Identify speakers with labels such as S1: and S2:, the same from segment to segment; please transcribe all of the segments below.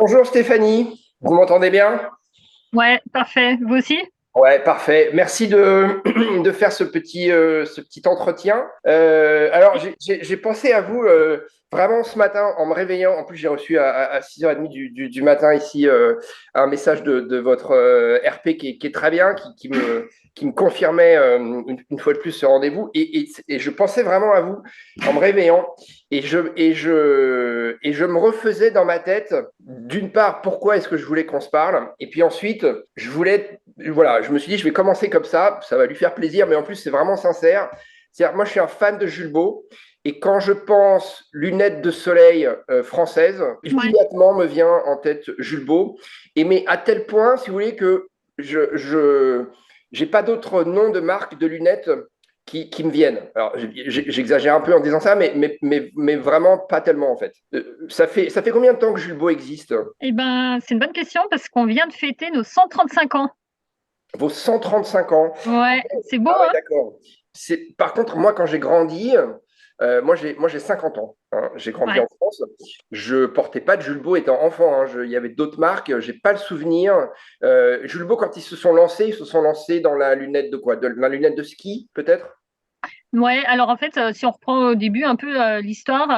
S1: Bonjour Stéphanie, vous m'entendez bien?
S2: Ouais, parfait. Vous aussi?
S1: Ouais, parfait. Merci de, de faire ce petit entretien. Alors, j'ai pensé à vous vraiment ce matin en me réveillant. En plus, j'ai reçu à 6h30 du matin ici un message de votre RP qui est très bien, qui me confirmait une fois de plus ce rendez-vous. Et je pensais vraiment à vous en me réveillant. Et je me refaisais dans ma tête, d'une part, pourquoi est-ce que je voulais qu'on se parle? Et puis ensuite, voilà, je me suis dit, je vais commencer comme ça va lui faire plaisir, mais en plus, c'est vraiment sincère. C'est-à-dire, moi, je suis un fan de Jules Beau, et quand je pense lunettes de soleil françaises,
S2: Ouais.
S1: immédiatement me vient en tête Jules Beau. Et mais à tel point, si vous voulez, que je j'ai pas d'autres noms de marque de lunettes qui me viennent. Alors, j'exagère un peu en disant ça, mais vraiment pas tellement, en fait. Ça fait combien de temps que Jules Beau existe?
S2: Eh ben, c'est une bonne question parce qu'on vient de fêter nos 135 ans.
S1: Vos 135 ans.
S2: Ouais, c'est beau,
S1: Ah ouais,
S2: hein?
S1: d'accord. Par contre, moi, quand j'ai grandi, moi j'ai 50 ans, hein. J'ai grandi
S2: Ouais.
S1: en France. Je portais pas de Jules Beau étant enfant, hein. Il y avait d'autres marques. J'ai pas le souvenir. Jules Beau, quand ils se sont lancés dans la lunette de quoi? De la lunette de ski, peut-être?
S2: Ouais, alors en fait, si on reprend au début un peu l'histoire,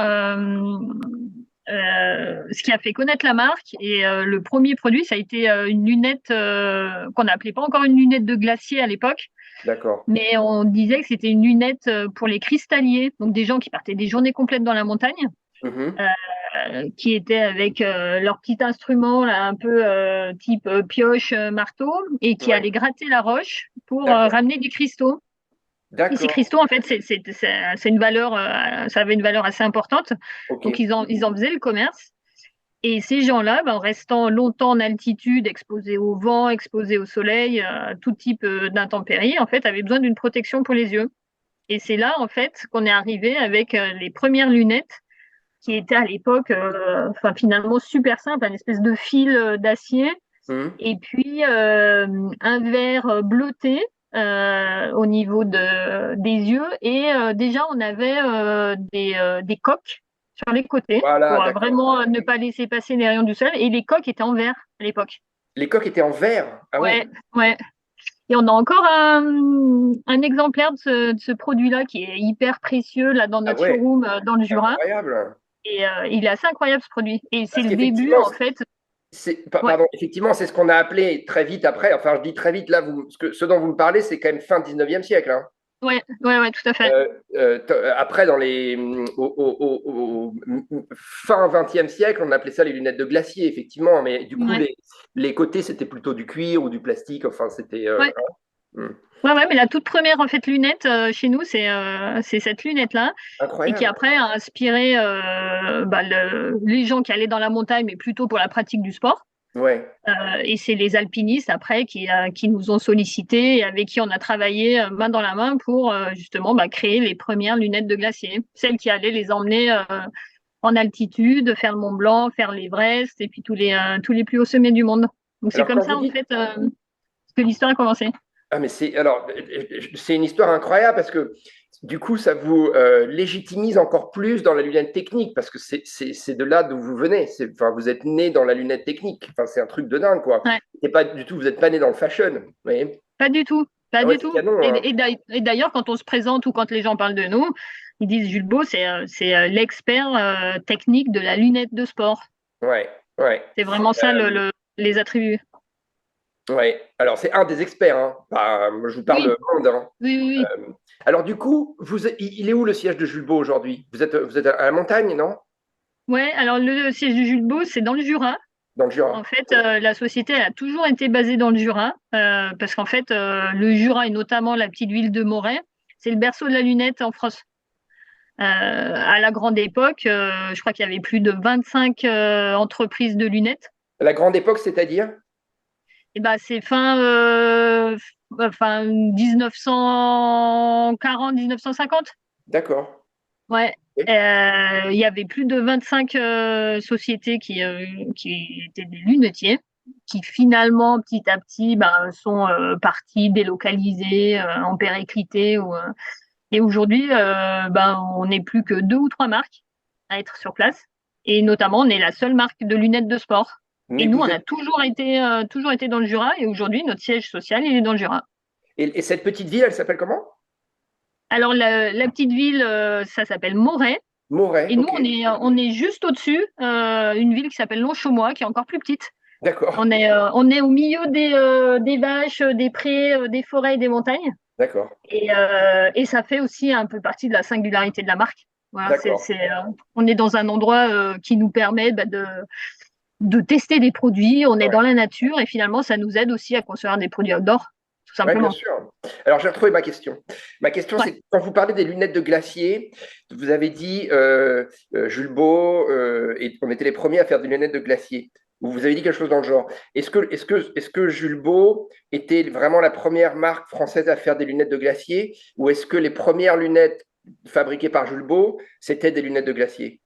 S2: ce qui a fait connaître la marque et le premier produit, ça a été une lunette qu'on n'appelait pas encore une lunette de glacier à l'époque,
S1: D'accord.
S2: mais on disait que c'était une lunette pour les cristalliers, donc des gens qui partaient des journées complètes dans la montagne.
S1: Mhm.
S2: Qui étaient avec leur petit instrument là, un peu type pioche, marteau, et qui
S1: Ouais.
S2: allaient gratter la roche pour
S1: D'accord.
S2: ramener des cristaux. Et ces
S1: D'accord.
S2: cristaux, en fait, c'est une valeur, ça avait une valeur assez importante.
S1: Ok.
S2: Donc ils en faisaient le commerce. Et ces gens-là, ben, en restant longtemps en altitude, exposés au vent, exposés au soleil, tout type d'intempéries, en fait, avaient besoin d'une protection pour les yeux. Et c'est là, en fait, qu'on est arrivé avec les premières lunettes qui était à l'époque, enfin finalement super simple, une espèce de fil d'acier,
S1: Mhm.
S2: et puis un verre bleuté au niveau des yeux, et déjà on avait des coques sur les côtés
S1: Voilà,
S2: pour
S1: d'accord.
S2: vraiment ne pas laisser passer les rayons du soleil, et les coques étaient en verre à l'époque.
S1: Les coques étaient en verre. Ah ouais.
S2: Ouais, ouais. Et on a encore un exemplaire de ce produit-là qui est hyper précieux là dans
S1: Ah
S2: notre
S1: ouais.
S2: showroom dans le Jura.
S1: Incroyable.
S2: Et il est assez incroyable ce produit. Et c'est
S1: Parce
S2: le début,
S1: qu'effectivement,
S2: en fait. Ouais,
S1: Pardon, effectivement, c'est ce qu'on a appelé très vite après. Enfin, je dis très vite, là, ce dont vous me parlez, c'est quand même fin 19e siècle, hein.
S2: ouais, ouais, ouais, tout à fait.
S1: Après, au fin 20e siècle, on appelait ça les lunettes de glacier, effectivement. Mais du coup,
S2: Ouais,
S1: les côtés, c'était plutôt du cuir ou du plastique. Enfin, c'était.
S2: ouais,
S1: Hmm.
S2: ouais, ouais, mais la toute première en fait lunette chez nous, c'est cette lunette-là, et qui
S1: Incroyable.
S2: après a inspiré bah, les gens qui allaient dans la montagne, mais plutôt pour la pratique du sport.
S1: Ouais.
S2: Et c'est les alpinistes après qui nous ont sollicités et avec qui on a travaillé main dans la main pour justement bah, créer les premières lunettes de glacier, celles qui allaient les emmener en altitude, faire le Mont Blanc, faire l'Everest et puis tous les plus hauts sommets du monde. Donc c'est
S1: Alors,
S2: comme
S1: quand vous
S2: ça en
S1: dites.
S2: fait que l'histoire a commencé.
S1: Ah, mais c'est une histoire incroyable parce que du coup, ça vous légitimise encore plus dans la lunette technique parce que c'est de là d'où vous venez. Enfin, vous êtes né dans la lunette technique. Enfin, c'est un truc de dingue, quoi.
S2: Ouais,
S1: Et pas du tout, vous n'êtes pas né dans le fashion. Vous voyez.
S2: pas du tout, pas
S1: Ah ouais,
S2: du
S1: c'est
S2: tout.
S1: canon, hein.
S2: Et d'ailleurs, quand on se présente ou quand les gens parlent de nous, ils disent Jules Beau, c'est l'expert technique de la lunette de sport.
S1: Ouais, ouais.
S2: C'est vraiment ça
S1: Euh,
S2: les attributs.
S1: ouais. Alors, c'est un des experts, hein. Moi, je vous parle
S2: Oui,
S1: monde, hein.
S2: oui, oui, oui.
S1: Alors, du coup, il est où le siège de Jules Beau aujourd'hui? Vous êtes à la montagne, non?
S2: Ouais, alors le siège du Jules Beau, c'est dans le Jura.
S1: Dans le
S2: En
S1: Jura.
S2: fait, la société elle a toujours été basée dans le Jura, parce qu'en fait, le Jura et notamment la petite ville de Moret, c'est le berceau de la lunette en France. À la grande époque, je crois qu'il y avait plus de 25 entreprises de lunettes.
S1: La grande époque, c'est-à-dire?
S2: Et ben, c'est fin 1940, 1950.
S1: D'accord.
S2: Ouais.
S1: Ok.
S2: Il y avait plus de 25 sociétés qui étaient des lunetiers, qui finalement, petit à petit, ben, sont partis délocalisés, en périclité. Et aujourd'hui, ben, on n'est plus que deux ou trois marques à être sur place. Et notamment, on est la seule marque de lunettes de sport.
S1: Mais
S2: Et nous,
S1: vous
S2: on
S1: êtes...
S2: a toujours été dans le Jura et aujourd'hui, notre siège social, il est dans le Jura.
S1: Et cette petite ville, elle s'appelle comment?
S2: Alors, la petite ville, ça s'appelle Moret.
S1: Moret,
S2: Et nous,
S1: ok.
S2: on est juste au-dessus, une ville qui s'appelle Longchaumois, qui est encore plus petite.
S1: D'accord,
S2: On est au milieu des vaches, des prés, des forêts et des montagnes.
S1: d'accord,
S2: Et ça fait aussi un peu partie de la singularité de la marque. Voilà,
S1: d'accord.
S2: on est dans un endroit qui nous permet de tester des produits, on est
S1: Ouais.
S2: dans la nature et finalement, ça nous aide aussi à construire des produits outdoor, tout
S1: Oui, bien
S2: simplement.
S1: sûr. Alors, j'ai retrouvé ma question. Ma question,
S2: Ouais.
S1: c'est quand vous parlez des lunettes de glacier, vous avez dit Jules Beau, et on était les premiers à faire des lunettes de glacier. Ou vous avez dit quelque chose dans le genre. Est-ce que Jules Beau était vraiment la première marque française à faire des lunettes de glacier? Ou est-ce que les premières lunettes fabriquées par Jules Beau, c'était des lunettes de glacier?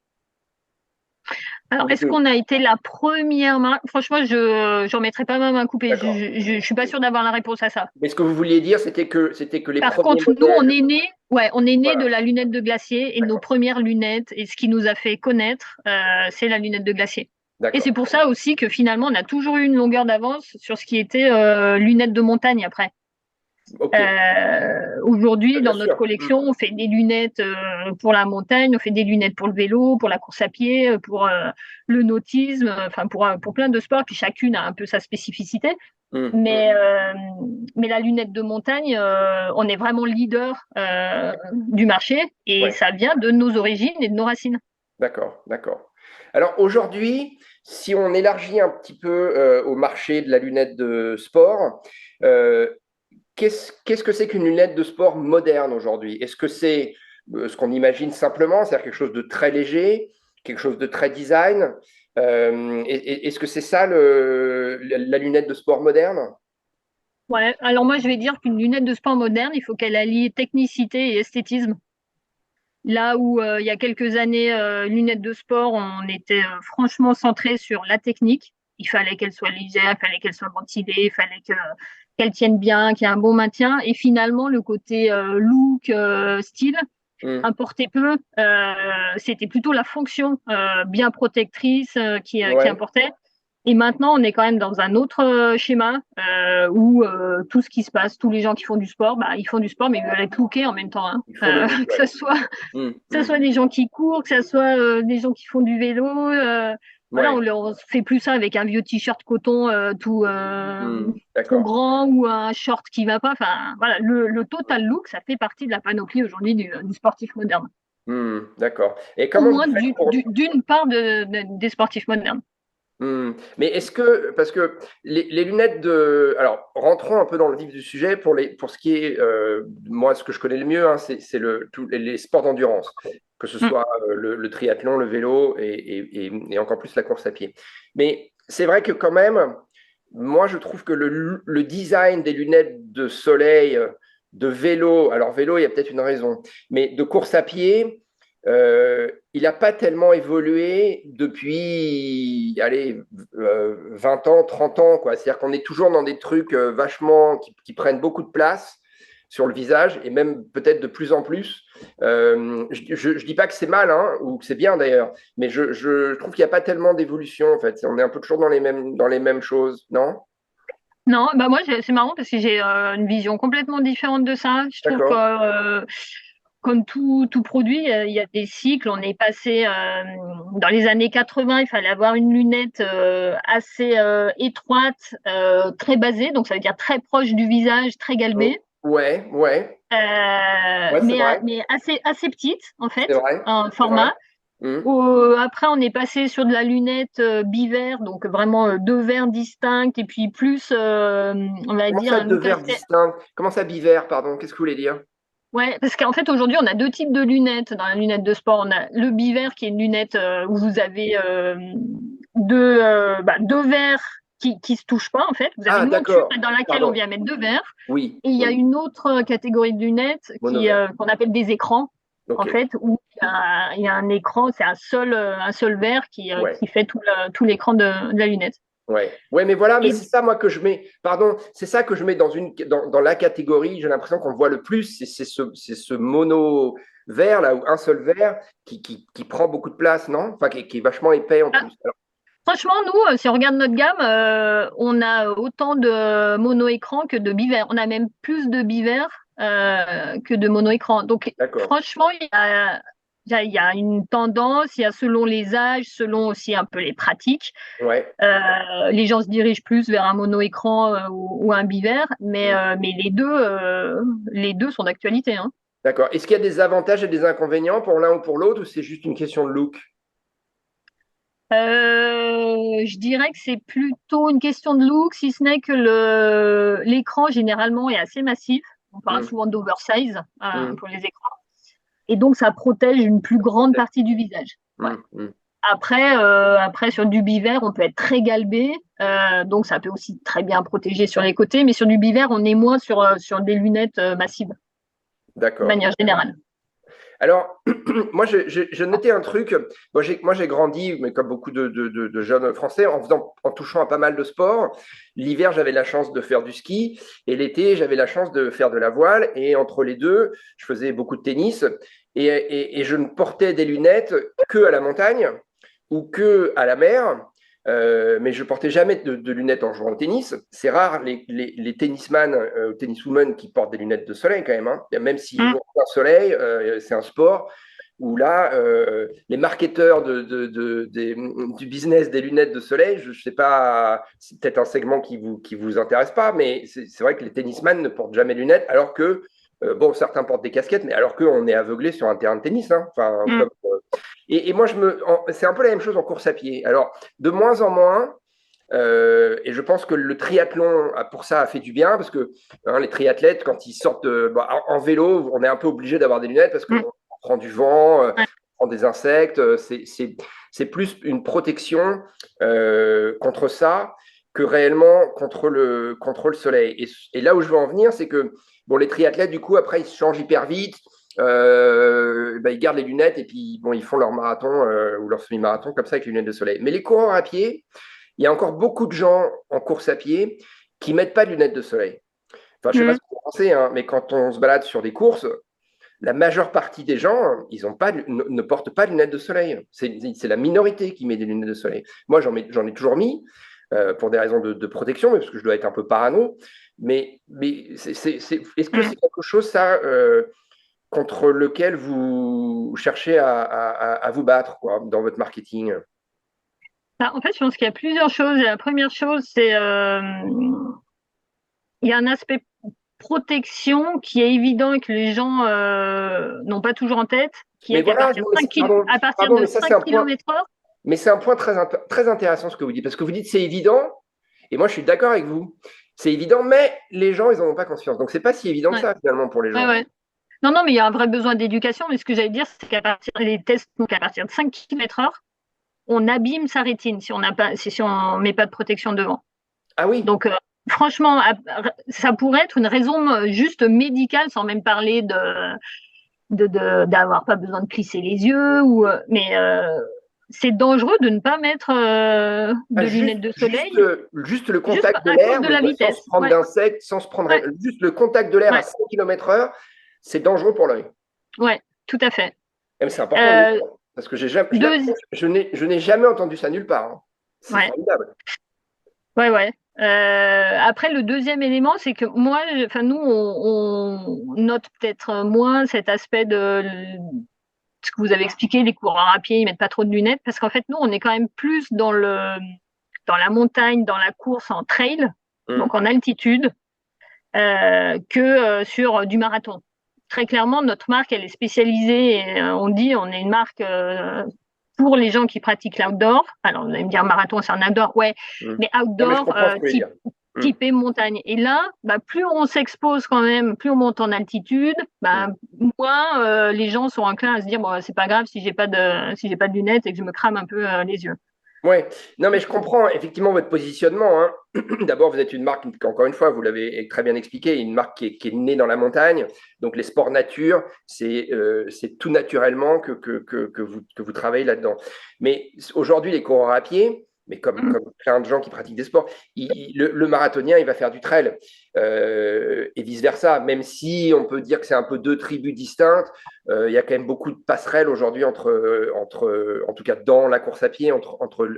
S1: Ou
S2: Alors,
S1: les
S2: est-ce
S1: deux?
S2: qu'on a été la première marque? Franchement, je j'en mettrais pas ma main coupée.
S1: D'accord.
S2: Je suis pas sûre d'avoir la réponse à ça.
S1: Mais ce que vous vouliez dire, c'était que les
S2: Par
S1: premiers
S2: contre, nous,
S1: modèles.
S2: on est né de
S1: Voilà,
S2: la lunette de glacier et nos
S1: d'accord,
S2: premières lunettes et ce qui nous a fait connaître, c'est la lunette de glacier. Et c'est
S1: d'accord.
S2: pour ça aussi que finalement, on a toujours eu une longueur d'avance sur ce qui était lunettes de montagne après.
S1: Ok,
S2: Aujourd'hui,
S1: bien
S2: dans notre
S1: sûr.
S2: collection, on fait des lunettes pour la montagne, on fait des lunettes pour le vélo, pour la course à pied, pour le nautisme, enfin pour plein de sports. Puis chacune a un peu sa spécificité. Mais, mais la lunette de montagne, on est vraiment leader du marché et
S1: Ouais.
S2: ça vient de nos origines et de nos racines.
S1: D'accord, d'accord. Alors aujourd'hui, si on élargit un petit peu au marché de la lunette de sport, euh, qu'est-ce que c'est qu'une lunette de sport moderne aujourd'hui? Est-ce que c'est ce qu'on imagine simplement, c'est-à-dire quelque chose de très léger, quelque chose de très design? Est-ce que c'est ça la lunette de sport moderne?
S2: Ouais, alors moi je vais dire qu'une lunette de sport moderne, il faut qu'elle allie technicité et esthétisme. Là où il y a quelques années, lunettes de sport, on était franchement centré sur la technique. Il fallait qu'elle soit légère, il fallait qu'elle soit ventilée, il fallait qu'elle tienne bien, qu'il y ait un bon maintien. Et finalement, le côté look, style,
S1: Hmm.
S2: importait peu. C'était plutôt la fonction bien protectrice qui
S1: Ouais,
S2: importait. Et maintenant, on est quand même dans un autre schéma où tout ce qui se passe, tous les gens qui font du sport, bah, ils font du sport, mais ils veulent être lookés en même temps. Hein.
S1: il faut le look,
S2: Que
S1: ouais. Hmm,
S2: ce
S1: hmm.
S2: soit des gens qui courent, que ce soit des gens qui font du vélo. Voilà,
S1: Ouais,
S2: on fait plus ça avec un vieux t-shirt coton trop
S1: d'accord.
S2: grand ou un short qui va pas. Enfin, voilà, le total look, ça fait partie de la panoplie aujourd'hui du sportif moderne.
S1: D'accord. Et
S2: Au
S1: comment vous
S2: moins
S1: faites pour...
S2: d'une part des sportifs modernes.
S1: Mais est-ce que, parce que les lunettes de... Alors, rentrons un peu dans le vif du sujet pour ce qui est, moi, ce que je connais le mieux, hein, c'est tous les sports d'endurance, que ce
S2: Mm.
S1: soit le triathlon, le vélo et encore plus la course à pied. Mais c'est vrai que quand même, moi, je trouve que le design des lunettes de soleil, de vélo, alors vélo, il y a peut-être une raison, mais de course à pied, il n'a pas tellement évolué depuis, allez, 20 ans, 30 ans, quoi. C'est-à-dire qu'on est toujours dans des trucs vachement qui prennent beaucoup de place sur le visage et même peut-être de plus en plus. Je dis pas que c'est mal, hein, ou que c'est bien d'ailleurs, mais je trouve qu'il n'y a pas tellement d'évolution en fait. On est un peu toujours dans les mêmes choses, non?
S2: Non, bah moi c'est marrant parce que j'ai une vision complètement différente de ça. Je trouve que
S1: D'accord.
S2: comme tout produit, il y a des cycles. On est passé dans les années 80, il fallait avoir une lunette assez étroite, très basée, donc ça veut dire très proche du visage, très galbée,
S1: Ouais, ouais, ouais,
S2: mais assez petite en
S1: c'est
S2: fait,
S1: vrai,
S2: en
S1: c'est vrai.
S2: format.
S1: Hum.
S2: Après, on est passé sur de la lunette bivert, donc vraiment deux verres distincts, et puis plus, on va
S1: Comment
S2: dire,
S1: ça,
S2: un
S1: deux
S2: look
S1: verres
S2: assez.
S1: distincts? Comment ça, bivers, pardon? Qu'est-ce que vous voulez dire?
S2: Ouais, parce qu'en fait, aujourd'hui, on a deux types de lunettes dans la lunette de sport. On a le bivert, qui est une lunette où vous avez deux verres qui se touchent pas, en fait. Vous avez
S1: Ah,
S2: une monture
S1: d'accord.
S2: dans laquelle on
S1: Pardon.
S2: vient mettre deux verres.
S1: Oui,
S2: Et il y a
S1: oui.
S2: une autre catégorie de lunettes
S1: Monovers.
S2: qu'on appelle des écrans,
S1: Ok.
S2: en fait, où il y a un écran, c'est un seul verre
S1: Ouais.
S2: qui fait tout l'écran de la lunette.
S1: Ouais. Ouais, mais voilà, mais
S2: Et
S1: c'est ça, moi, que je mets. Pardon, c'est ça que je mets dans la catégorie. J'ai l'impression qu'on voit le plus. C'est ce mono vert, là, ou un seul vert qui prend beaucoup de place, non? Enfin, qui est vachement épais en
S2: ah,
S1: plus.
S2: Franchement, nous, si on regarde notre gamme, on a autant de mono-écran que de bivers. On a même plus de bivers que de mono-écran. Donc,
S1: D'accord.
S2: franchement, il y a une tendance, il y a selon les âges, selon aussi un peu les pratiques.
S1: Ouais.
S2: Les gens se dirigent plus vers un mono-écran ou un bivers,
S1: Mm.
S2: mais les deux sont d'actualité, hein.
S1: D'accord. Est-ce qu'il y a des avantages et des inconvénients pour l'un ou pour l'autre ou c'est juste une question de look?
S2: Je dirais que c'est plutôt une question de look, si ce n'est que l'écran généralement est assez massif. On parle
S1: Mm.
S2: souvent d'oversize
S1: Mm.
S2: pour les écrans. Et donc, ça protège une plus grande partie du visage. Ouais.
S1: Mm. Mm.
S2: Après, sur du bivers, on peut être très galbé. Donc, ça peut aussi très bien protéger sur les côtés. Mais sur du bivers, on est moins sur des lunettes massives, de
S1: D'accord.
S2: manière générale.
S1: Alors, moi, je notais un truc. Moi, j'ai grandi, mais comme beaucoup de jeunes Français, en touchant à pas mal de sports. L'hiver, j'avais la chance de faire du ski et l'été, j'avais la chance de faire de la voile. Et entre les deux, je faisais beaucoup de tennis et je ne portais des lunettes que à la montagne ou que à la mer. Mais je portais jamais de lunettes en jouant au tennis. C'est rare les tennisman ou tenniswomen qui portent des lunettes de soleil quand même, hein. Même s'ils
S2: Mm.
S1: jouent en soleil, c'est un sport où là, les marketeurs du business des lunettes de soleil, je ne sais pas, c'est peut-être un segment qui vous intéresse pas, mais c'est vrai que les tennisman ne portent jamais de lunettes, alors que, bon, certains portent des casquettes, mais alors qu'on est aveuglé sur un terrain de tennis, hein. Enfin,
S2: Mm.
S1: comme, et moi, c'est un peu la même chose en course à pied. Alors, de moins en moins, et je pense que le triathlon, pour ça, a fait du bien, parce que hein, les triathlètes, quand ils sortent en vélo, on est un peu obligé d'avoir des lunettes, parce
S2: Mm.
S1: qu'on prend du vent,
S2: Ouais.
S1: on prend des insectes. C'est plus une protection contre ça que réellement contre le soleil. Et là où je veux en venir, c'est que bon, les triathlètes, du coup, après, ils se changent hyper vite. Ils gardent les lunettes et puis bon, ils font leur marathon ou leur semi-marathon comme ça avec les lunettes de soleil. Mais les coureurs à pied, il y a encore beaucoup de gens en course à pied qui ne mettent pas de lunettes de soleil. Enfin, je ne sais pas
S2: Mm.
S1: ce que vous pensez, hein, mais quand on se balade sur des courses, la majeure partie des gens, ils ont pas, ne portent pas de lunettes de soleil. C'est la minorité qui met des lunettes de soleil. Moi, j'en ai toujours mis pour des raisons de protection, mais parce que je dois être un peu parano. Mais est-ce que
S2: Mm.
S1: c'est quelque chose, ça, contre lequel vous cherchez à vous battre quoi, dans votre marketing?
S2: En fait, je pense qu'il y a plusieurs choses. Et la première chose, c'est il y a un aspect protection qui est évident et que les gens n'ont pas toujours en tête, qui
S1: Mais
S2: est qu'à
S1: voilà,
S2: partir de
S1: pardon,
S2: à partir
S1: pardon,
S2: de
S1: mais ça c'est
S2: 5
S1: un point,
S2: km/h,
S1: mais c'est un point très intéressant ce que vous dites, parce que vous dites c'est évident, et moi je suis d'accord avec vous. C'est évident, mais les gens, ils n'en ont pas conscience. Donc c'est pas si évident que
S2: ouais,
S1: ça finalement pour les
S2: ouais,
S1: gens.
S2: ouais. Non, non, mais il y a un vrai besoin d'éducation. Mais ce que j'allais dire, c'est qu'à partir les tests, donc à partir de 5 km/h, on abîme sa rétine si on n'a pas, si on met pas de protection devant.
S1: Ah oui,
S2: Donc, franchement, ça pourrait être une raison juste médicale, sans même parler d'avoir pas besoin de plisser les yeux, mais c'est dangereux de ne pas mettre
S1: ah,
S2: de lunettes de soleil
S1: juste le
S2: juste
S1: contact de
S2: à cause
S1: l'air,
S2: de
S1: mais
S2: la
S1: sans se
S2: vitesse.
S1: prendre
S2: Ouais,
S1: d'insectes, sans se prendre,
S2: ouais,
S1: juste le contact de l'air à
S2: ouais,
S1: 5 km/h, c'est dangereux pour l'œil.
S2: ouais, tout à fait.
S1: Et c'est important de le
S2: Euh,
S1: dire, parce que j'ai jamais,
S2: deux,
S1: je n'ai jamais entendu ça nulle part, hein. C'est
S2: ouais,
S1: formidable.
S2: ouais, ouais. Après, le deuxième élément, c'est que moi, enfin, nous, on note peut-être moins cet aspect de ce que vous avez expliqué, les coureurs à pied, ils mettent pas trop de lunettes, parce qu'en fait, nous, on est quand même plus dans la montagne, dans la course en trail,
S1: Hum.
S2: donc en altitude, que sur du marathon. Très clairement, notre marque, elle est spécialisée, et, on dit, on est une marque pour les gens qui pratiquent l'outdoor. Alors, vous allez me dire, marathon, c'est un outdoor, ouais,
S1: Hum.
S2: mais
S1: Non, mais je
S2: outdoor
S1: comprends ce que vous voulez dire. Hum.
S2: typé montagne. Et là, bah, plus on s'expose quand même, plus on monte en altitude,
S1: Hum.
S2: bah, moins les gens sont enclins à se dire, bon, c'est pas grave si j'ai pas de lunettes et que je me crame un peu les yeux.
S1: Ouais, non, mais je comprends effectivement votre positionnement, hein. D'abord, vous êtes une marque, encore une fois, vous l'avez très bien expliqué, une marque qui est née dans la montagne. Donc, les sports nature, c'est tout naturellement que vous travaillez là-dedans. Mais aujourd'hui, les coureurs à pied, mais comme plein de gens qui pratiquent des sports. Le marathonien, il va faire du trail et vice-versa. Même si on peut dire que c'est un peu deux tribus distinctes, il y a quand même beaucoup de passerelles aujourd'hui en tout cas dans la course à pied, entre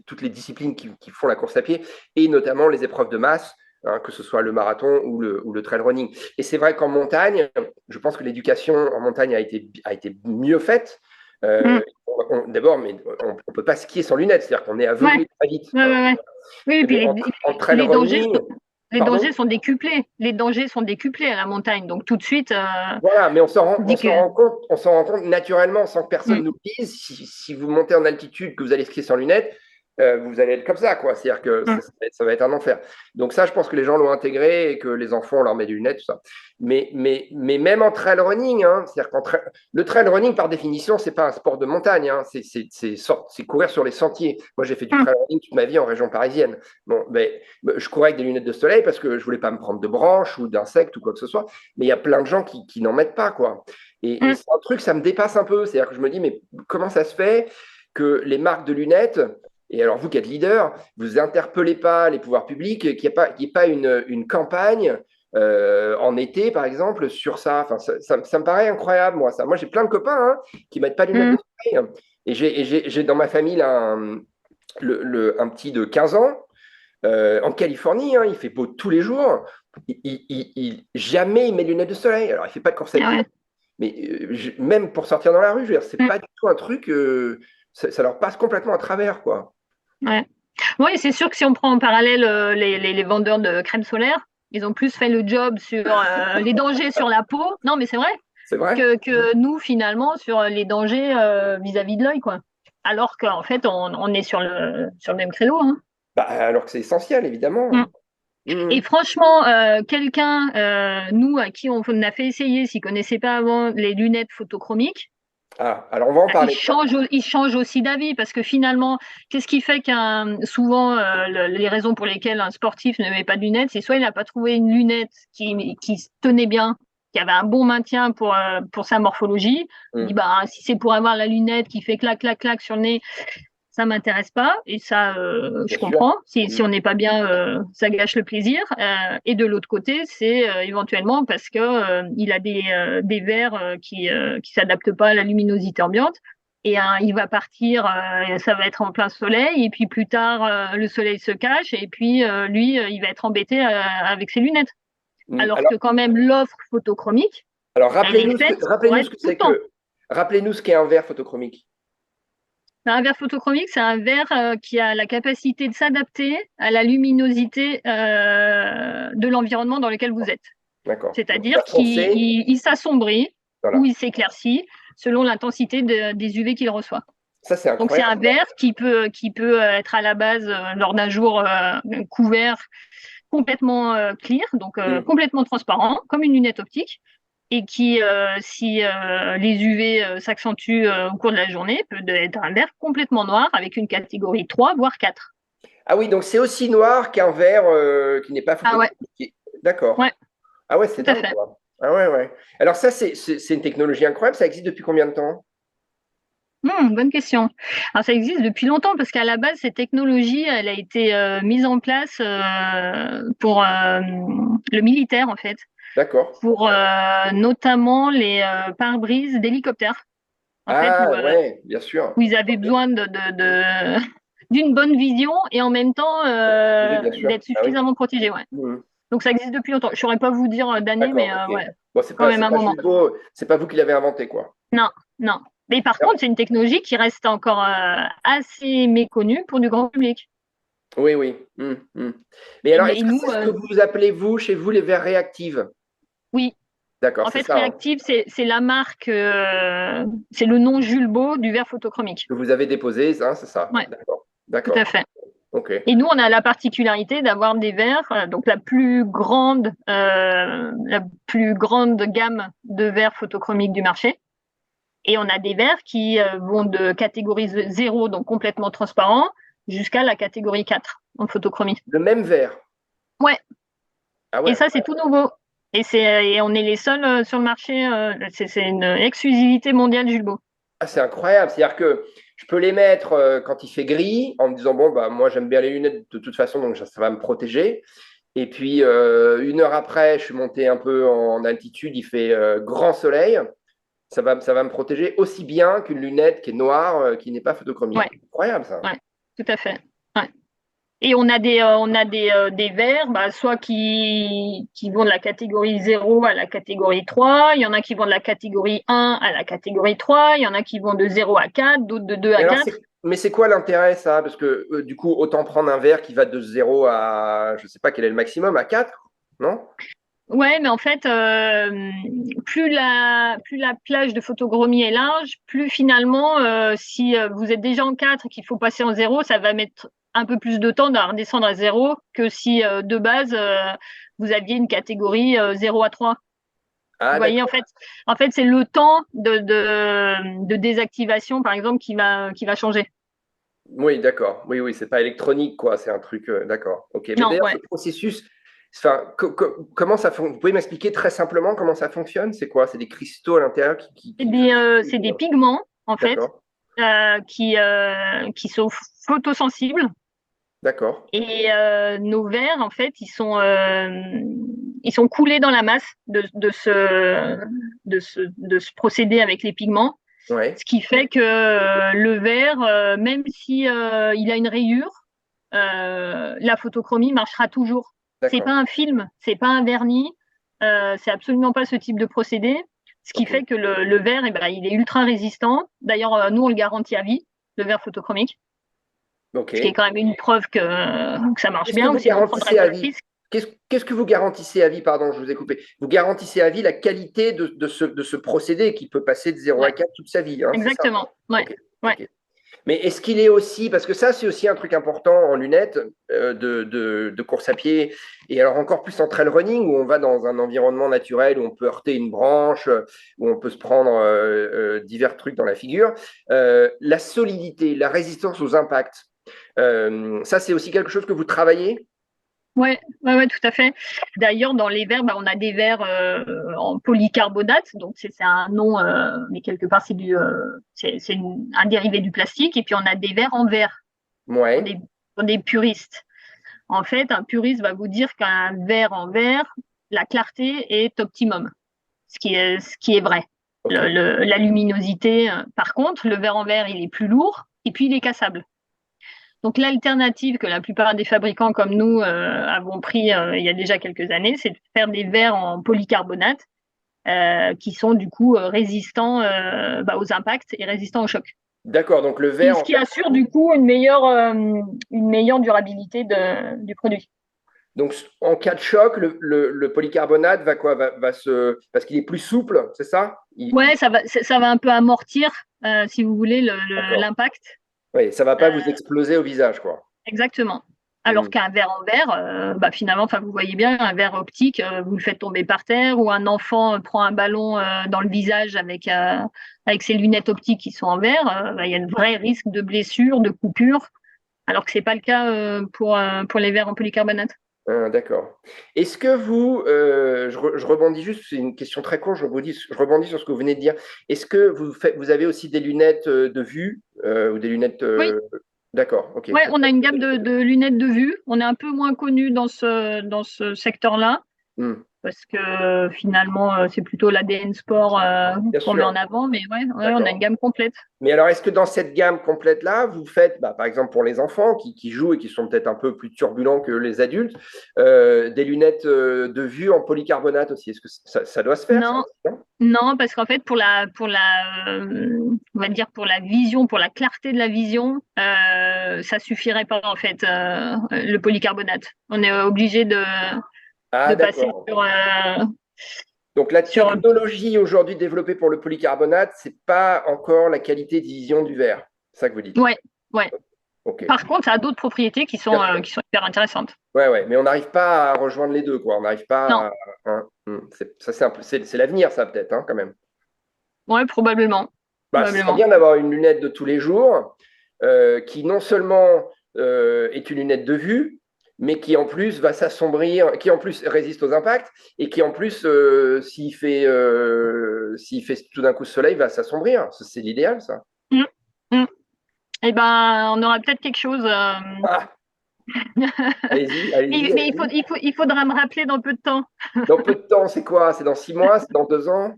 S1: toutes les disciplines qui font la course à pied, et notamment les épreuves de masse. Hein, que ce soit le marathon ou le trail running. Et c'est vrai qu'en montagne, je pense que l'éducation en montagne a été mieux faite.
S2: Mm.
S1: D'abord, mais on ne peut pas skier sans lunettes, c'est-à-dire qu'on est
S2: Ouais,
S1: aveuglé très vite.
S2: ouais,
S1: Hein.
S2: ouais, ouais. Oui, et puis
S1: Mais en trail
S2: les dangers,
S1: running,
S2: les
S1: pardon?
S2: dangers sont décuplés. Les dangers sont décuplés à la montagne. Donc tout de suite,
S1: Voilà, mais
S2: on
S1: on
S2: dit que.
S1: s'en rend compte, naturellement sans que personne
S2: Mm,
S1: nous le dise. Si vous montez en altitude, que vous allez skier sans lunettes, vous allez être comme ça, quoi. C'est-à-dire que
S2: mm,
S1: ça va être un enfer. Donc ça, je pense que les gens l'ont intégré et que les enfants, on leur met des lunettes, tout ça. Mais même en trail running, hein, c'est-à-dire le trail running, par définition, c'est pas un sport de montagne, hein, c'est courir sur les sentiers. Moi, j'ai fait du
S2: mm.
S1: trail running toute ma vie en région parisienne. Bon, mais je courais avec des lunettes de soleil parce que je voulais pas me prendre de branches ou d'insectes ou quoi que ce soit. Mais il y a plein de gens qui n'en mettent pas, quoi. Et
S2: Mm.
S1: c'est un truc, ça me dépasse un peu. C'est-à-dire que je me dis, mais comment ça se fait que les marques de lunettes, et alors vous qui êtes leader, vous interpellez pas les pouvoirs publics, qu'il n'y ait pas une campagne en été, par exemple, sur ça. Enfin, ça me paraît incroyable, moi. Ça. Moi, j'ai plein de copains qui ne mettent pas de lunettes de
S2: Mm.
S1: soleil. Et j'ai dans ma famille là, un petit de 15 ans en Californie, hein, il fait beau tous les jours. Jamais il met de lunettes de soleil. Alors, il ne fait pas de course à
S2: Ah
S1: pied,
S2: ouais,
S1: mais même pour sortir dans la rue, c'est
S2: mm,
S1: pas du tout un truc. Ça leur passe complètement à travers, quoi.
S2: ouais. Oui, c'est sûr que si on prend en parallèle les vendeurs de crème solaire, ils ont plus fait le job sur les dangers sur la peau. Non, mais c'est vrai
S1: C'est vrai?
S2: que nous, finalement, sur les dangers vis-à-vis de l'œil, quoi. Alors qu'en fait, on est sur le même créneau, hein.
S1: Bah, alors que c'est essentiel,
S2: Mm.
S1: évidemment.
S2: Et
S1: Mhm.
S2: franchement, quelqu'un, nous, à qui on a fait essayer, s'il ne connaissait pas avant les lunettes photochromiques,
S1: Ah, alors on va en
S2: il
S1: parler de ça.
S2: change, il change aussi d'avis parce que finalement, qu'est-ce qui fait souvent les raisons pour lesquelles un sportif ne met pas de lunettes, c'est soit il n'a pas trouvé une lunette qui se tenait bien, qui avait un bon maintien pour sa morphologie. Il dit
S1: Mhm.
S2: bah si c'est pour avoir la lunette qui fait clac clac clac sur le nez, ça m'intéresse pas et ça
S1: Bien
S2: je
S1: sûr.
S2: comprends. Si
S1: Mhm.
S2: on n'est pas bien, ça gâche le plaisir. Et de l'autre côté, c'est éventuellement parce que il a des verres qui s'adaptent pas à la luminosité ambiante. Et il va partir, ça va être en plein soleil, et puis plus tard, le soleil se cache, et puis lui, il va être embêté avec ses lunettes.
S1: Mhm.
S2: Alors que quand même, l'offre photochromique,
S1: Alors
S2: elle est faite pour
S1: rappelez-nous
S2: être
S1: ce que
S2: tout le
S1: c'est
S2: temps.
S1: que, rappelez-nous ce qu'est un verre photochromique.
S2: Un verre photochromique, c'est un verre qui a la capacité de s'adapter à la luminosité de l'environnement dans lequel vous êtes.
S1: D'accord. Donc, il
S2: C'est-à-dire
S1: va
S2: qu'il
S1: foncer.
S2: il s'assombrit ou
S1: Voilà.
S2: il s'éclaircit selon l'intensité des UV qu'il reçoit.
S1: Ça, c'est
S2: Donc c'est un
S1: incroyable.
S2: verre qui peut être à la base, lors d'un jour couvert, complètement clear, donc
S1: Mhm.
S2: complètement transparent, comme une lunette optique, et qui, si les UV s'accentuent au cours de la journée, peut être un verre complètement noir avec une catégorie 3, voire 4.
S1: Ah oui, donc c'est aussi noir qu'un verre qui n'est pas
S2: Ah ouais,
S1: photochromique. D'accord.
S2: ouais,
S1: Ah ouais, c'est
S2: tout à
S1: dingue,
S2: fait.
S1: quoi. Ah ouais, ouais. Alors ça, c'est une technologie incroyable. Ça existe depuis combien de temps?
S2: Bonne question. Alors ça existe depuis longtemps parce qu'à la base, cette technologie, elle a été mise en place pour le militaire, en fait,
S1: D'accord.
S2: pour notamment les pare-brises d'hélicoptères, en fait,
S1: Ah ouais, bien sûr.
S2: où ils avaient
S1: Ok.
S2: besoin d'une bonne vision et en même temps
S1: Pour protéger, bien sûr.
S2: d'être
S1: Ah oui.
S2: suffisamment protégé. Ouais.
S1: Mhm.
S2: Donc ça existe depuis longtemps. Je ne saurais pas vous dire d'année, mais
S1: D'accord, ok.
S2: ouais,
S1: Bon,
S2: quand même
S1: c'est
S2: un
S1: pas
S2: moment.
S1: Julbo, c'est pas vous qui l'avez inventé, quoi.
S2: Non, non. Mais par
S1: Alors,
S2: contre, c'est une technologie qui reste encore assez méconnue pour du grand public.
S1: oui, oui. Mais
S2: Et,
S1: alors,
S2: mais
S1: est-ce que
S2: nous,
S1: c'est ce que vous appelez, vous, chez vous, les verres réactives?
S2: oui.
S1: D'accord,
S2: En
S1: c'est
S2: fait,
S1: ça, hein,
S2: Reactive, c'est la marque, c'est le nom Julbo du verre photochromique.
S1: que vous avez déposé, hein, c'est ça.
S2: Ouais,
S1: D'accord,
S2: tout à
S1: d'accord.
S2: fait.
S1: Ok.
S2: Et nous, on a la particularité d'avoir des verres, donc la plus grande gamme de verres photochromiques du marché. Et on a des verres qui vont de catégorie 0, donc complètement transparent, jusqu'à la catégorie 4 en photochromie.
S1: Le même verre.
S2: Ouais,
S1: Ah ouais,
S2: et ça, c'est tout nouveau. Et on est les seuls sur le marché, c'est une exclusivité mondiale Julbo.
S1: ah, c'est incroyable. C'est-à-dire que je peux les mettre quand il fait gris, en me disant, bon, bah, moi, j'aime bien les lunettes de toute façon, donc ça va me protéger. Et puis, 1 heure après, je suis monté un peu en altitude, il fait grand soleil. Ça va me protéger aussi bien qu'une lunette qui est noire, qui n'est pas photochromique.
S2: Ouais,
S1: Incroyable, ça.
S2: ouais, tout à fait. Ouais. Et on a des verres, bah, soit qui vont de la catégorie 0 à la catégorie 3. Il y en a qui vont de la catégorie 1 à la catégorie 3. Il y en a qui vont de 0 à 4, d'autres de 2
S1: Mais
S2: à
S1: alors,
S2: 4.
S1: mais c'est quoi l'intérêt, ça? Parce que du coup, autant prendre un verre qui va de 0 à, je ne sais pas quel est le maximum, à 4, non?
S2: Ouais, mais en fait, plus la plage de photochromie est large, plus finalement, si vous êtes déjà en 4 et qu'il faut passer en 0, ça va mettre un peu plus de temps à redescendre à 0 que si de base, vous aviez une catégorie 0 à 3. Vous
S1: Ah,
S2: voyez,
S1: d'accord.
S2: en fait c'est le temps de désactivation, par exemple, qui va changer.
S1: Oui, d'accord. Oui, oui, c'est pas électronique, quoi. C'est un truc, d'accord. Ok. Mais
S2: Non,
S1: d'ailleurs, ce
S2: ouais.
S1: processus, enfin, comment ça fonctionne? Vous pouvez m'expliquer très simplement comment ça fonctionne? C'est quoi? C'est des cristaux à l'intérieur
S2: C'est des pigments, en fait,
S1: D'accord,
S2: qui sont photosensibles.
S1: d'accord,
S2: Et nos verres, en fait, ils sont coulés dans la masse de ce procédé avec les pigments.
S1: ouais,
S2: Ce qui fait que le verre, même si il a une rayure, la photochromie marchera toujours. C'est
S1: d'accord,
S2: pas un film, c'est pas un vernis, c'est absolument pas ce type de procédé. Ce qui
S1: ok,
S2: fait que le verre, eh ben, il est ultra résistant. D'ailleurs, nous, on le garantit à vie, le verre photochromique,
S1: ok.
S2: ce qui est quand même une preuve que ça marche
S1: Qu'est-ce que
S2: bien, ou
S1: vous
S2: sinon on ne prendrait
S1: garantissez
S2: pas
S1: à
S2: le
S1: vie?
S2: risque.
S1: Qu'est-ce que vous garantissez à vie? Pardon, je vous ai coupé. Vous garantissez à vie la qualité de ce procédé qui peut passer de 0 à
S2: Ouais,
S1: 4 toute sa vie, hein, c'est ça?
S2: exactement. Ouais,
S1: Ok,
S2: ouais.
S1: ok. Mais est-ce qu'il est aussi, parce que ça, c'est aussi un truc important en lunettes de course à pied, et alors encore plus en trail running, où on va dans un environnement naturel, où on peut heurter une branche, où on peut se prendre divers trucs dans la figure, la solidité, la résistance aux impacts, ça, c'est aussi quelque chose que vous travaillez?
S2: Ouais, ouais, ouais, tout à fait. D'ailleurs, dans les verres, bah, on a des verres en polycarbonate, donc c'est un nom, mais quelque part un dérivé du plastique. Et puis on a des verres en verre pour
S1: Ouais,
S2: pour des puristes. En fait, un puriste va vous dire qu'un verre en verre, la clarté est optimum, ce qui est vrai.
S1: ok.
S2: La luminosité, par contre, le verre en verre, il est plus lourd et puis il est cassable. Donc l'alternative que la plupart des fabricants comme nous avons pris il y a déjà quelques années, c'est de faire des verres en polycarbonate qui sont du coup résistants aux impacts et résistants au choc.
S1: D'accord, donc le verre,
S2: Ce
S1: en
S2: qui
S1: fait,
S2: assure du coup une meilleure durabilité du produit.
S1: donc en cas de choc, le polycarbonate va quoi? Parce qu'il est plus souple, c'est ça?
S2: Ouais, ça va un peu amortir, si vous voulez,
S1: D'accord.
S2: l'impact.
S1: Oui, ça va pas vous
S2: Euh,
S1: exploser au visage, quoi.
S2: Exactement.
S1: Hmm.
S2: Alors qu'un verre en verre, bah, finalement, enfin, vous voyez bien, un verre optique, vous le faites tomber par terre, ou un enfant prend un ballon dans le visage avec ses lunettes optiques qui sont en verre, bah, il y a un vrai risque de blessure, de coupure, alors que c'est pas le cas pour les verres en polycarbonate.
S1: Ah, d'accord. Est-ce que vous, je rebondis juste, c'est une question très courte, je rebondis sur ce que vous venez de dire. Est-ce que vous avez aussi des lunettes de vue ou des lunettes.
S2: Oui,
S1: D'accord, ok.
S2: ouais, on a une gamme de lunettes de vue. On est un peu moins connu dans ce secteur-là,
S1: Hmm,
S2: parce que finalement, c'est plutôt l'ADN sport
S1: bien
S2: qu'on met en
S1: sûr,
S2: avant, mais ouais, on a une
S1: d'accord.
S2: gamme complète.
S1: Mais alors, est-ce que dans cette gamme complète-là, vous faites, bah, par exemple pour les enfants qui jouent et qui sont peut-être un peu plus turbulents que les adultes, des lunettes de vue en polycarbonate aussi? Est-ce que ça doit se faire, ça
S2: Non,
S1: aussi, non?
S2: non, parce qu'en fait, on va dire pour la vision, pour la clarté de la vision, ça suffirait pas en fait le polycarbonate. On est obligé
S1: Ah,
S2: de passer
S1: d'accord. Donc la
S2: sur.
S1: technologie aujourd'hui développée pour le polycarbonate, c'est pas encore la qualité de vision du verre. C'est ça que vous dites.
S2: Ouais, ouais.
S1: Ok,
S2: Par contre, ça a d'autres propriétés
S1: bien sûr.
S2: qui sont hyper intéressantes.
S1: Ouais, ouais, mais on n'arrive pas à rejoindre les deux, quoi. On n'arrive
S2: Non,
S1: pas à, hein, ça, c'est un peu, c'est l'avenir, ça peut-être, hein, quand même.
S2: ouais, probablement,
S1: Bah, ce serait
S2: probablement.
S1: bien d'avoir une lunette de tous les jours qui non seulement est une lunette de vue, mais qui en plus va s'assombrir, qui en plus résiste aux impacts et qui en plus, s'il fait tout d'un coup soleil, va s'assombrir. C'est l'idéal, ça.
S2: Mm, mm. Eh ben, on aura peut-être quelque chose.
S1: Ah, allez-y,
S2: Mais,
S1: allez-y,
S2: mais
S1: allez-y.
S2: il faudra me rappeler dans peu de temps.
S1: Dans peu de temps, c'est quoi? C'est dans 6 mois? C'est dans 2 ans?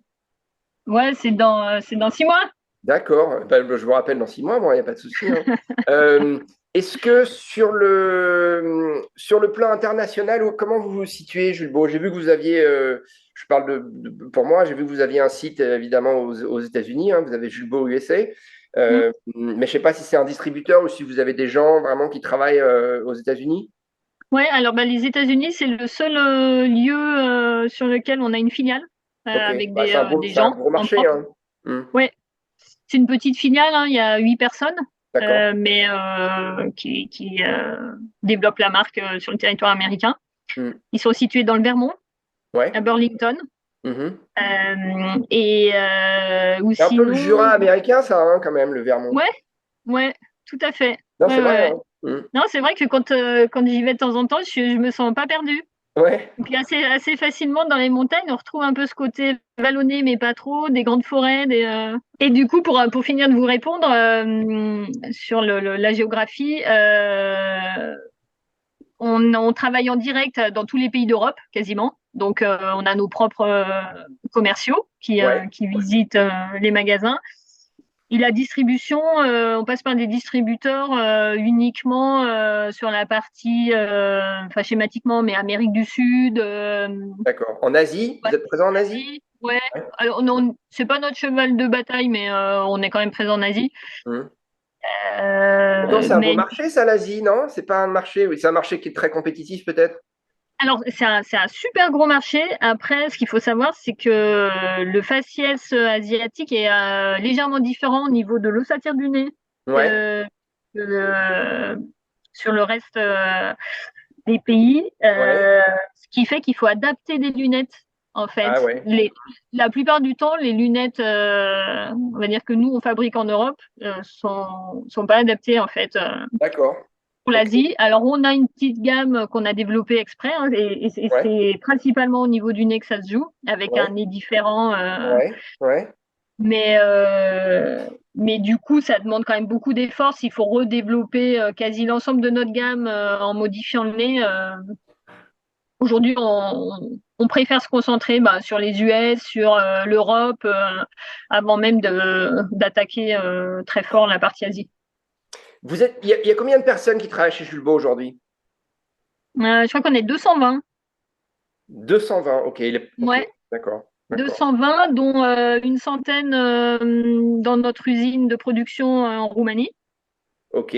S2: Ouais, c'est dans 6 mois.
S1: D'accord. Ben, je vous rappelle dans 6 mois, moi, il n'y a pas de souci, hein. Euh, Est-ce que sur le plan international, comment vous vous situez, Jules Beau? J'ai vu que vous aviez, je parle pour moi, j'ai vu que vous aviez un site évidemment aux États-Unis, hein, vous avez Jules Beau USA,
S2: Mm.
S1: mais je ne sais pas si c'est un distributeur ou si vous avez des gens vraiment qui travaillent aux États-Unis.
S2: Ouais, alors bah, les États-Unis, c'est le seul lieu sur lequel on a une filiale
S1: Ok,
S2: avec
S1: bah,
S2: des
S1: c'est un
S2: gens
S1: gros
S2: en
S1: marché,
S2: propre.
S1: hein. Hmm.
S2: Ouais, c'est une petite filiale, hein, il y a 8 personnes,
S1: D'accord.
S2: mais qui développent la marque sur le territoire américain.
S1: Hmm.
S2: Ils sont situés dans le Vermont, à
S1: Ouais.
S2: Burlington.
S1: Mhm.
S2: Ou
S1: C'est un peu le
S2: sinon,
S1: Jura américain, ça, hein, quand même, le Vermont.
S2: ouais, ouais, tout à fait.
S1: Non,
S2: Ouais,
S1: c'est
S2: ouais,
S1: vrai,
S2: ouais.
S1: hein. Hmm.
S2: Non, c'est vrai que quand j'y vais de temps en temps, je me sens pas perdue.
S1: Ouais.
S2: Et puis assez facilement dans les montagnes, on retrouve un peu ce côté vallonné, mais pas trop, des grandes forêts. Et du coup, pour finir de vous répondre sur la géographie, on travaille en direct dans tous les pays d'Europe, quasiment. Donc, on a nos propres commerciaux
S1: Ouais.
S2: qui visitent les magasins. Et la distribution, on passe par des distributeurs uniquement sur la partie, enfin schématiquement, mais Amérique du Sud,
S1: D'accord. En Asie? Vous êtes présent en Asie?
S2: Asie, ouais.
S1: Ouais.
S2: Alors, c'est pas notre cheval de bataille, mais on est quand même présent en Asie.
S1: Hmm. Pourtant, c'est un beau
S2: Mais
S1: marché, ça, l'Asie, non? C'est pas un marché, oui, c'est un marché qui est très compétitif, peut-être?
S2: alors, c'est un super gros marché. Après, ce qu'il faut savoir, c'est que le faciès asiatique est légèrement différent au niveau de l'ossature du nez
S1: Ouais.
S2: que, que sur le reste des pays,
S1: Ouais.
S2: ce qui fait qu'il faut adapter des lunettes. En
S1: Ah
S2: fait,
S1: ouais.
S2: la plupart du temps, les lunettes, on va dire que nous on fabrique en Europe, sont pas adaptées en fait
S1: D'accord.
S2: pour
S1: Ok.
S2: l'Asie. Alors on a une petite gamme qu'on a développée exprès, hein, et
S1: Ouais.
S2: c'est principalement au niveau du nez que ça se joue, avec un
S1: Ouais.
S2: nez différent.
S1: Ouais. Ouais.
S2: Mais, mais du coup, ça demande quand même beaucoup d'efforts. S'il faut redévelopper quasi l'ensemble de notre gamme en modifiant le nez, aujourd'hui, on préfère se concentrer bah, sur les US, sur l'Europe, avant même d'attaquer très fort la partie Asie.
S1: Il y a combien de personnes qui travaillent chez Julbo aujourd'hui?
S2: Je crois qu'on est 220.
S1: 220. Ok. Ok.
S2: Ouais,
S1: D'accord. D'accord.
S2: 220, dont une centaine dans notre usine de production en Roumanie.
S1: Ok.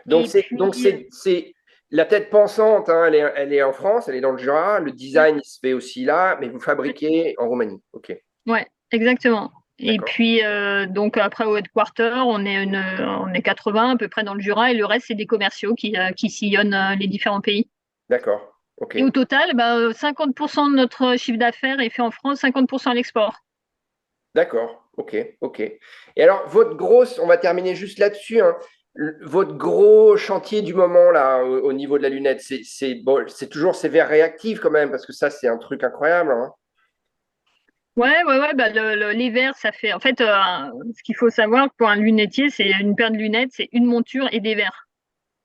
S1: Donc,
S2: Et
S1: donc
S2: puis,
S1: c'est la tête pensante, hein, elle est en France, elle est dans le Jura. Le design, il se fait aussi là, mais vous fabriquez en Roumanie. Ok.
S2: ouais, exactement. Et
S1: D'accord.
S2: puis, donc après au headquarter, on est 80 à peu près dans le Jura, et le reste, c'est des commerciaux qui sillonnent les différents pays.
S1: D'accord. Ok.
S2: Et au total, bah, 50% de notre chiffre d'affaires est fait en France, 50% à l'export.
S1: D'accord, ok, ok. Et alors, on va terminer juste là-dessus, hein. Votre gros chantier du moment, là, au niveau de la lunette, bon, c'est toujours ces verres réactifs quand même, parce que ça, c'est un truc incroyable, hein.
S2: Ouais, ouais, ouais, bah les verres, ça fait. En fait, ce qu'il faut savoir pour un lunetier, c'est une paire de lunettes, c'est une monture et des verres.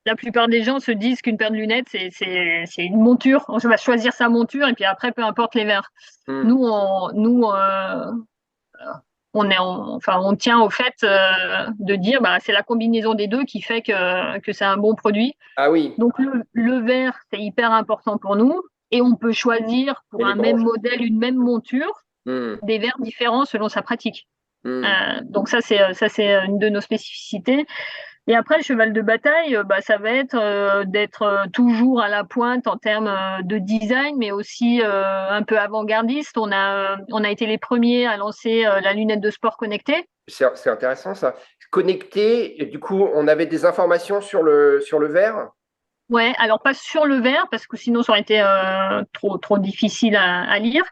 S2: La plupart des gens se disent qu'une paire de lunettes, c'est une monture. On va choisir sa monture et puis après, peu importe les verres.
S1: Hmm.
S2: Enfin, on tient au fait de dire, bah, c'est la combinaison des deux qui fait que c'est un bon produit.
S1: Ah oui,
S2: Donc le verre, c'est hyper important pour nous. Et on peut choisir
S1: et
S2: pour
S1: les
S2: un même
S1: branches.
S2: modèle, une même monture,
S1: Hmm,
S2: des verres différents selon sa pratique.
S1: hmm.
S2: Donc ça, c'est une de nos spécificités. Et après, le cheval de bataille, bah, ça va être d'être toujours à la pointe en termes de design, mais aussi un peu avant-gardiste. On a été les premiers à lancer la lunette de sport connectée.
S1: C'est intéressant ça. Connecté, et du coup, on avait des informations sur le verre.
S2: Ouais, alors pas sur le verre, parce que sinon ça aurait été trop difficile à lire.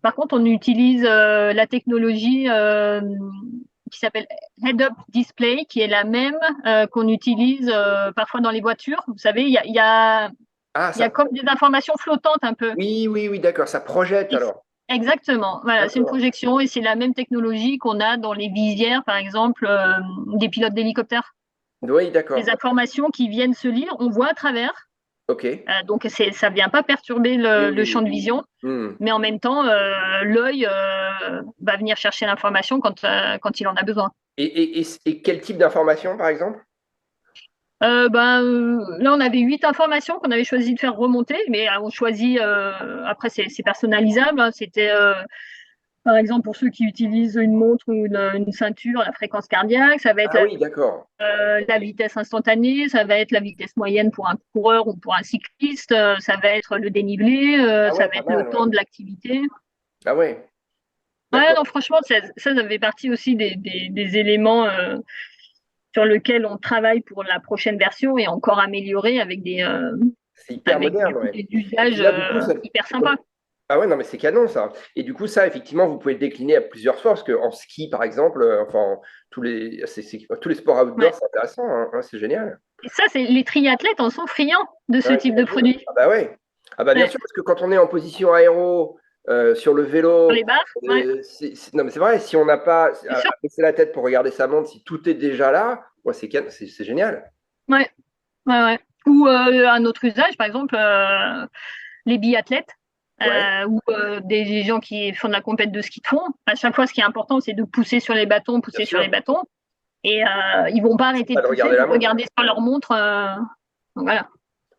S2: Par contre, on utilise la technologie qui s'appelle Head-Up Display, qui est la même qu'on utilise parfois dans les voitures. Vous savez,
S1: Ah,
S2: il y a comme des informations flottantes un peu.
S1: oui, oui, oui, d'accord, ça projette
S2: Et
S1: alors.
S2: exactement. Voilà, c'est une
S1: D'accord.
S2: projection et c'est la même technologie qu'on a dans les visières, par exemple, des pilotes d'hélicoptères.
S1: Oui,
S2: Les
S1: d'accord.
S2: informations qui viennent se lire, on voit à travers.
S1: Ok.
S2: Donc ça ne vient pas perturber
S1: Oui,
S2: le
S1: oui,
S2: champ
S1: oui.
S2: de vision,
S1: Hmm.
S2: mais en même temps, l'œil va venir chercher l'information quand il en a besoin.
S1: Et quel type d'information, par exemple?
S2: Là, on avait 8 informations qu'on avait choisi de faire remonter, mais on choisit, après, c'est personnalisable. Hein. C'était, par exemple, pour ceux qui utilisent une montre ou une ceinture, la fréquence cardiaque, ça va être
S1: Ah oui, d'accord.
S2: la vitesse instantanée, ça va être la vitesse moyenne pour un coureur ou pour un cycliste, ça va être le dénivelé,
S1: Ah
S2: ça
S1: ouais,
S2: va
S1: pas
S2: être le
S1: mal, ouais.
S2: temps de l'activité.
S1: Ah ouais,
S2: Ouais,
S1: d'accord.
S2: non, franchement, ça fait partie aussi des éléments sur lesquels on travaille pour la prochaine version et encore améliorer
S1: C'est hyper
S2: avec
S1: moderne,
S2: du coup
S1: ouais.
S2: des
S1: Et
S2: usages
S1: puis là, du coup, ça...
S2: hyper sympas.
S1: Ah ouais, non, mais c'est canon, ça. Et du coup, ça, effectivement, vous pouvez le décliner à plusieurs sports, parce qu'en ski, par exemple, enfin, tous les sports outdoor,
S2: Ouais.
S1: c'est intéressant, hein. Ouais, c'est génial.
S2: Et ça, c'est les triathlètes en sont friands de ce
S1: Ouais,
S2: type de
S1: j'imagine.
S2: produit.
S1: Ah bah ouais. Ah bah bien
S2: Ouais.
S1: sûr, parce que quand on est en position aéro, sur le
S2: Sur les
S1: vélo,
S2: barres, ouais.
S1: non mais c'est vrai, si on n'a pas
S2: C'est
S1: à
S2: sûr.
S1: baisser la tête pour regarder sa montre, si tout est déjà là, ouais, c'est génial.
S2: Ouais. Ouais, ouais. Ou un autre usage, par exemple, les biathlètes
S1: Ouais,
S2: ou des gens qui font de la compète de ski de fond. À chaque fois, ce qui est important, c'est de pousser sur les bâtons,
S1: bien
S2: pousser sur les
S1: sûr.
S2: bâtons. Et ils vont pas arrêter
S1: Pas
S2: de
S1: de
S2: pousser
S1: regarder la
S2: pour
S1: montre.
S2: regarder sur leur montre. Donc voilà.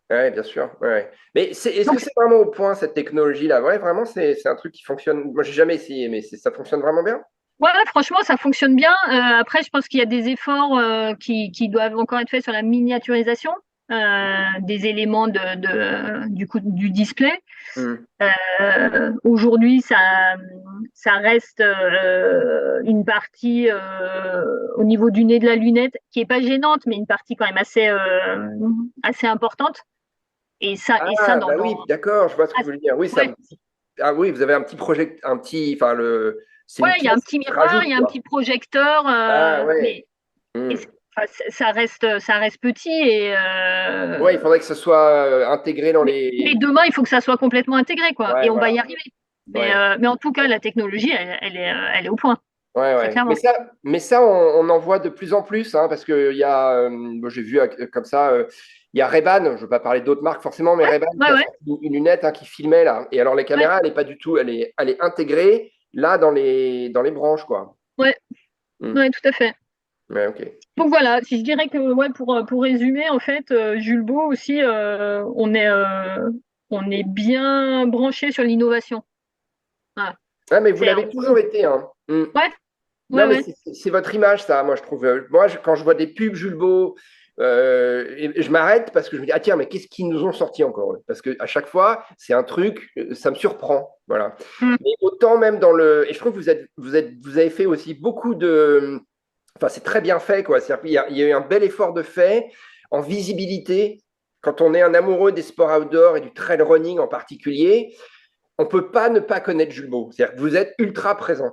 S1: Ouais, bien sûr. Ouais, ouais. Mais est-ce que
S2: Donc
S1: c'est vraiment au point cette technologie-là? Ouais, vraiment, c'est un truc qui fonctionne. Moi, j'ai jamais essayé, mais ça fonctionne vraiment bien.
S2: ouais, franchement, ça fonctionne bien. Après, je pense qu'il y a des efforts qui doivent encore être faits sur la miniaturisation des éléments du display.
S1: Hmm.
S2: Aujourd'hui, ça reste une partie au niveau du nez de la lunette qui est pas gênante, mais une partie quand même assez importante. Et ça
S1: Ah, bah oui, d'accord, je vois ce que
S2: ah,
S1: vous voulez dire. Oui,
S2: ouais,
S1: ah oui, vous avez un petit projet, enfin c'est
S2: ouais,
S1: une
S2: il y a un
S1: pièce
S2: petit
S1: qui se
S2: miroir,
S1: rajoute,
S2: il y a un
S1: quoi.
S2: petit projecteur,
S1: Ah ouais.
S2: mais
S1: Hmm.
S2: enfin, ça reste petit
S1: Ouais, il faudrait que ce soit intégré dans
S2: mais
S1: les.
S2: demain il faut que ça soit complètement intégré quoi,
S1: Ouais,
S2: et on va
S1: voilà.
S2: y arriver. Mais,
S1: Ouais.
S2: mais en tout cas, la technologie, elle est au point,
S1: Ouais,
S2: très
S1: ouais. Mais
S2: clairement.
S1: ça, mais ça, on en voit de plus en plus, hein, parce que il y a, moi, j'ai vu comme ça, il y a Ray-Ban, je ne veux pas parler d'autres marques forcément, mais
S2: Ouais,
S1: Ray-Ban qui
S2: ouais,
S1: a
S2: ouais,
S1: sorti une lunette, hein, qui filmait là. Et alors la
S2: ouais,
S1: caméra, elle est pas du tout, elle est intégrée là dans les branches, quoi.
S2: ouais,
S1: Hmm.
S2: ouais, tout à fait.
S1: Ouais, ok.
S2: Donc voilà, si je dirais que ouais, pour résumer, en fait, Jules Beau aussi, on est bien branché sur l'innovation. Voilà.
S1: Ah, mais vous
S2: C'est,
S1: l'avez toujours été, hein. Hmm.
S2: ouais, ouais,
S1: Non, mais
S2: ouais.
S1: c'est votre image, ça, moi, je trouve. Moi, quand je vois des pubs Jules Beau, et je m'arrête parce que je me dis, ah tiens, mais qu'est-ce qu'ils nous ont sorti encore, eux? Parce qu'à chaque fois, c'est un truc, ça me surprend. Voilà.
S2: Mm.
S1: Mais autant même dans le. Et je trouve que vous avez fait aussi beaucoup de. Enfin, c'est très bien fait, quoi. Il y a eu un bel effort de fait en visibilité. Quand on est un amoureux des sports outdoor et du trail running en particulier, on ne peut pas ne pas connaître Jules Beau. C'est-à-dire que vous êtes ultra présent.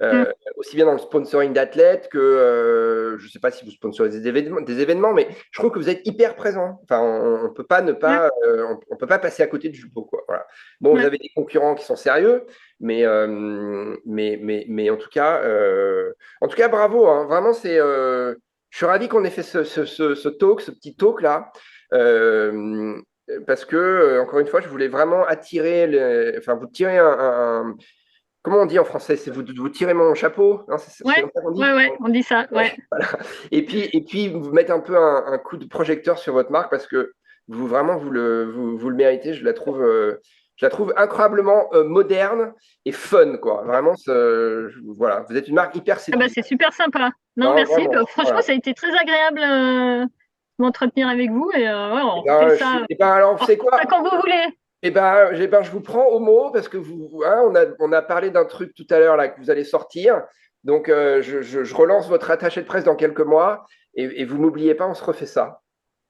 S2: Mm.
S1: Aussi bien dans le sponsoring d'athlètes que, je ne sais pas si vous sponsorisez des événements, mais je trouve que vous êtes hyper présent. Enfin, on ne peut pas ne
S2: Ouais,
S1: pas, on peut pas passer à côté de Jupo, quoi. Voilà. Bon, vous
S2: ouais.
S1: avez des concurrents qui sont sérieux, mais en tout cas, bravo, hein. Vraiment, je suis ravi qu'on ait fait ce talk, ce petit talk là. Euh, Parce que, encore une fois, je voulais vraiment attirer, enfin, vous tirer comment on dit en français? C'est vous tirez mon chapeau? Non, c'est
S2: Ouais,
S1: comme ça qu'on dit?
S2: ouais, ouais, on dit ça, ouais.
S1: Voilà. Et puis, vous mettez un peu un coup de projecteur sur votre marque parce que vraiment, vous le méritez. Je la trouve incroyablement moderne et fun, quoi. Vraiment, voilà. Vous êtes une marque hyper
S2: Ah bah,
S1: séduisante.
S2: c'est super sympa. Non,
S1: Non,
S2: merci.
S1: vraiment.
S2: Franchement,
S1: Voilà.
S2: ça a été très agréable de m'entretenir avec vous et ouais,
S1: Et
S2: on refait
S1: ben,
S2: ça,
S1: alors, vous
S2: on
S1: savez
S2: refait ça
S1: quoi?
S2: quand vous voulez.
S1: Je vous prends au mot parce que hein, on a parlé d'un truc tout à l'heure là que vous allez sortir. Donc, je relance votre attaché de presse dans quelques mois et vous m'oubliez pas, on se refait ça.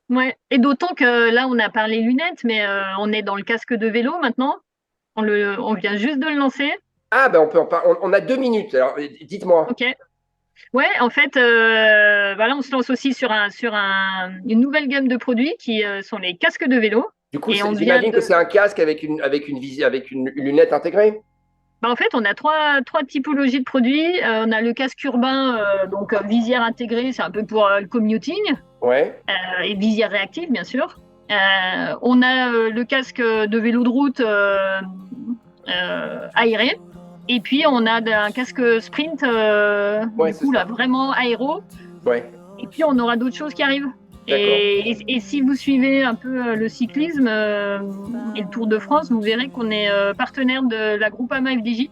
S2: Ouais. Et d'autant que là, on a parlé lunettes, mais on est dans le casque de vélo maintenant. On vient juste de le lancer.
S1: Ah, ben on peut en parler. On a 2 minutes. Alors, dites-moi.
S2: Ok. Ouais, en fait, voilà, on se lance aussi une nouvelle gamme de produits qui sont les casques de vélo.
S1: Du coup,
S2: Et on vient
S1: j'imagine que
S2: de.
S1: c'est un casque avec une lunette intégrée.
S2: En fait, on a trois typologies de produits. On a le casque urbain, donc visière intégrée, c'est un peu pour le commuting,
S1: Ouais,
S2: et visière réactive, bien sûr. On a le casque de vélo de route aéré. Et puis, on a un casque sprint,
S1: ouais,
S2: du
S1: c'est
S2: coup, là,
S1: ça.
S2: vraiment aéro.
S1: Ouais,
S2: Et puis, on aura d'autres choses qui arrivent.
S1: d'accord.
S2: Et si vous suivez un peu le cyclisme et le Tour de France, vous verrez qu'on est partenaire de la Groupama FDJ,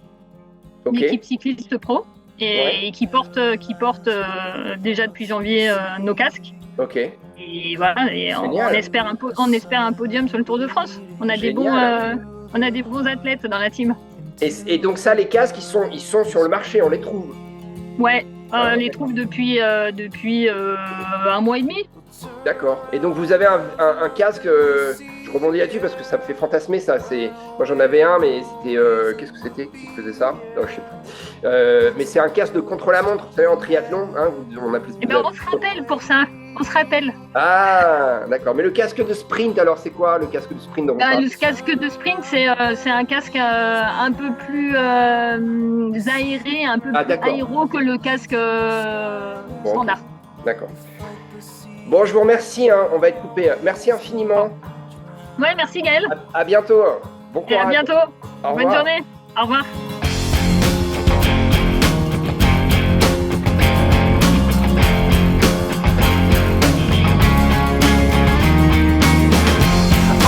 S1: Ok,
S2: l'équipe cycliste pro,
S1: ouais,
S2: et qui porte déjà depuis janvier nos casques.
S1: ok.
S2: Et voilà, et
S1: Génial,
S2: on espère un podium sur le Tour de France.
S1: génial.
S2: On a des bons athlètes dans la team.
S1: Et donc ça, les casques, ils sont sur le marché, on les trouve.
S2: Ouais,
S1: Ah,
S2: on les
S1: d'accord.
S2: trouve depuis un mois et demi.
S1: D'accord. Et donc vous avez un casque, je rebondis là-dessus parce que ça me fait fantasmer ça. Moi j'en avais un, mais c'était qu'est-ce que c'était qui faisait ça? Je sais plus. Mais c'est un casque de contre-la-montre, vous savez, en triathlon, hein, on appelle
S2: Eh ben, on se rappelle pour ça. On se rappelle.
S1: Ah, d'accord. Mais le casque de sprint, alors c'est quoi le casque de sprint dont vous parlez?
S2: Le casque de sprint, c'est un casque un peu plus aéré, un peu
S1: Ah,
S2: plus
S1: d'accord.
S2: aéro que le casque
S1: Bon, ok.
S2: standard.
S1: D'accord. Bon, je vous remercie, hein, on va être coupé. Merci infiniment.
S2: Ouais, merci Gaël.
S1: À bientôt. Bon
S2: Et à
S1: courage.
S2: bientôt.
S1: Au
S2: Bonne
S1: revoir.
S2: journée. Au revoir.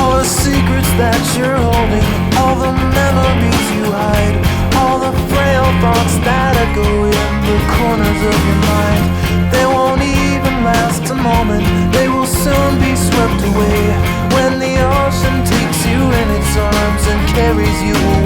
S3: All the secrets that you're holding, all the memories you hide, all the frail thoughts that echo in the corners of your mind. They won't even last a moment, they will soon be swept away when the ocean takes you in its arms and carries you away.